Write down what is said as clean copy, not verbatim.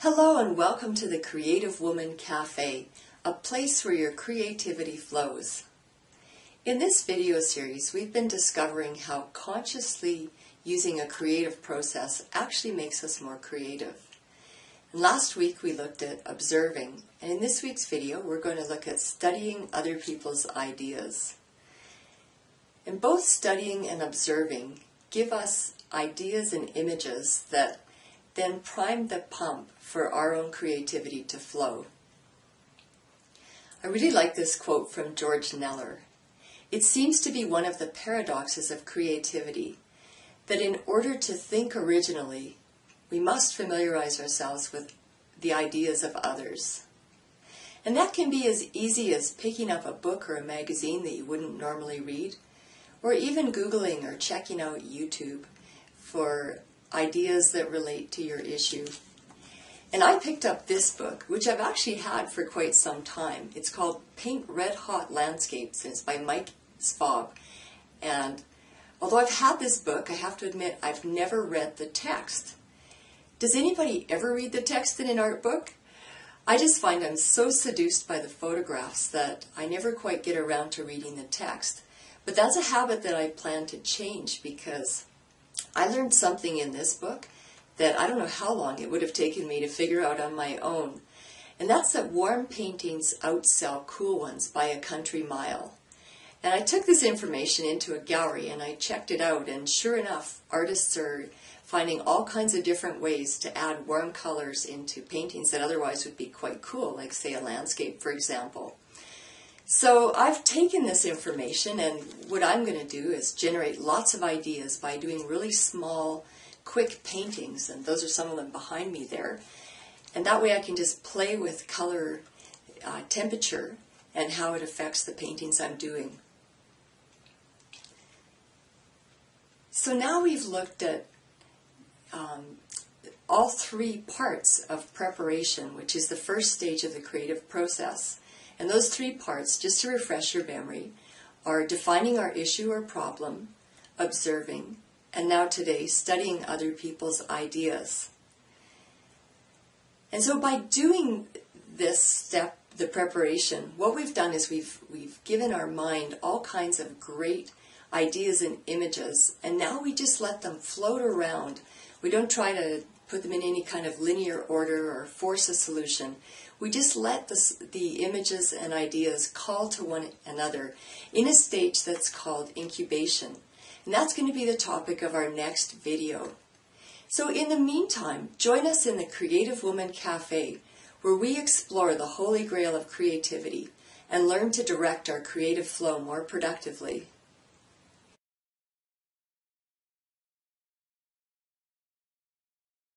Hello and welcome to the Creative Woman Cafe, a place where your creativity flows. In this video series, we've been discovering how consciously using a creative process actually makes us more creative. And last week we looked at observing, and in this week's video we're going to look at studying other people's ideas. And both studying and observing give us ideas and images that then prime the pump for our own creativity to flow. I really like this quote from George Kneller. It seems to be one of the paradoxes of creativity that in order to think originally, we must familiarize ourselves with the ideas of others. And that can be as easy as picking up a book or a magazine that you wouldn't normally read, or even Googling or checking out YouTube for ideas that relate to your issue. And I picked up this book, which I've actually had for quite some time. It's called Paint Red Hot Landscapes, and it's by Mike Svab. And although I've had this book, I have to admit I've never read the text. Does anybody ever read the text in an art book? I just find I'm so seduced by the photographs that I never quite get around to reading the text. But that's a habit that I plan to change, because I learned something in this book that I don't know how long it would have taken me to figure out on my own. And that's that warm paintings outsell cool ones by a country mile. And I took this information into a gallery and I checked it out, and sure enough, artists are finding all kinds of different ways to add warm colors into paintings that otherwise would be quite cool, like say a landscape, for example. So I've taken this information, and what I'm going to do is generate lots of ideas by doing really small, quick paintings, and those are some of them behind me there. And that way I can just play with color, temperature, and how it affects the paintings I'm doing. So now we've looked at all three parts of preparation, which is the first stage of the creative process. And those three parts, just to refresh your memory, are defining our issue or problem, observing, and now today, studying other people's ideas. And so by doing this step, the preparation, what we've done is we've given our mind all kinds of great ideas and images, and now we just let them float around. We don't try to put them in any kind of linear order or force a solution. We just let the images and ideas call to one another in a stage that's called incubation. And that's going to be the topic of our next video. So in the meantime, join us in the Creative Woman Cafe, where we explore the holy grail of creativity and learn to direct our creative flow more productively.